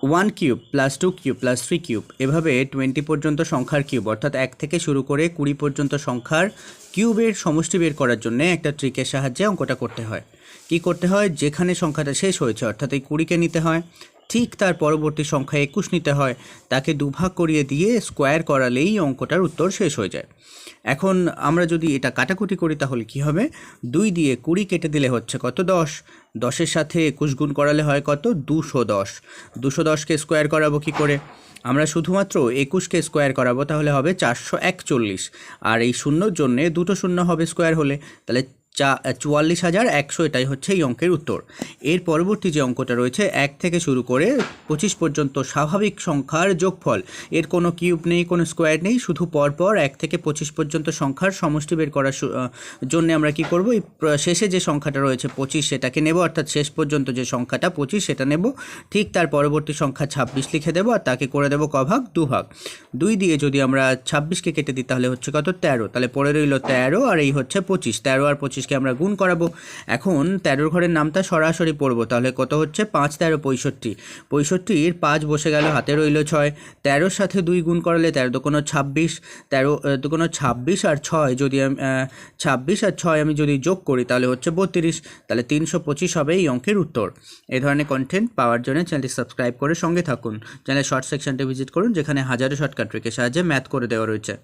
1 cube plus 2 cube plus 3 cube, এভাবে 20 পর্যন্ত সংখ্যার কিউব অর্থাৎ 1 থেকে শুরু করে 20 পর্যন্ত সংখ্যার কিউবের সমষ্টি বের করার জন্য একটা ট্রিকের সাহায্যে অঙ্কটা করতে হয়। কি করতে হয়, যেখানে সংখ্যাটা শেষ হয়েছে অর্থাৎ এই 20কে নিতে হয়, ঠিক তার পরবর্তী সংখ্যা 21 নিতে হয়, তাকে দুভাগ করিয়ে দিয়ে স্কোয়ার করালেই অঙ্কটার উত্তর শেষ হয়ে যায়। এখন আমরা যদি এটা কাটাকুটি করি তাহলে কি হবে, 2 দিয়ে 20 কেটে দিলে হচ্ছে কত, 10, 10-এর সাথে 21 গুণ করালে হয় কত, 210, 210কে স্কোয়ার করাবো কি করে, আমরা শুধুমাত্র 21কে স্কোয়ার করাবো, তাহলে হবে 441, আর এই শূন্যর জন্যে দুটো শূন্য হবে স্কোয়ার হলে, তাহলে 44,100, এটাই হচ্ছে এই অঙ্কের উত্তর। এর পরবর্তী যে অঙ্কটা রয়েছে 1 থেকে শুরু করে 25 পর্যন্ত স্বাভাবিক সংখ্যার যোগফল, এর কোনো কিউব নেই, কোনো স্কোয়ার নেই, শুধু পরপর 1 থেকে 25 পর্যন্ত সংখ্যার সমষ্টি বের করার জন্য আমরা কি করব, এই শেষে যে সংখ্যাটা রয়েছে 25 সেটাকে নেব, অর্থাৎ শেষ পর্যন্ত যে সংখ্যাটা 25 সেটা নেব, ঠিক তার পরবর্তী সংখ্যা 26 লিখে দেবো, আর তাকে করে দেবো কভাগ, দুভাগ। 2 দিয়ে যদি আমরা 26কে কেটে দিই তাহলে হচ্ছে কত, 13, তাহলে পড়ে রইল 13, আর এই হচ্ছে 25, 13 আর 25কে আমরা গুণ করাবো। এখন 13 ঘরের নামটা সরাসরি পড়বো, তাহলে কত হচ্ছে, 5 13 65, 65-র 5 বসে গেল, হাতে রইল 6, 13-র সাথে 2 গুণ করালে 13 দুগুণ 26, 13 দুগুণ 26 আর 6 যদি 26 আর 6 আমি যদি যোগ করি তাহলে হচ্ছে 32, তাহলে 325 হবে এই অঙ্কের উত্তর। এই ধরনের কন্টেন্ট পাওয়ার জন্য চ্যানেলটি সাবস্ক্রাইব করে সঙ্গে থাকুন। চ্যানেলের শর্ট সেকশনটি ভিজিট করুন, যেখানে হাজারো শর্টকাট ট্রিকের সাহায্যে ম্যাথ করে দেওয়া রয়েছে।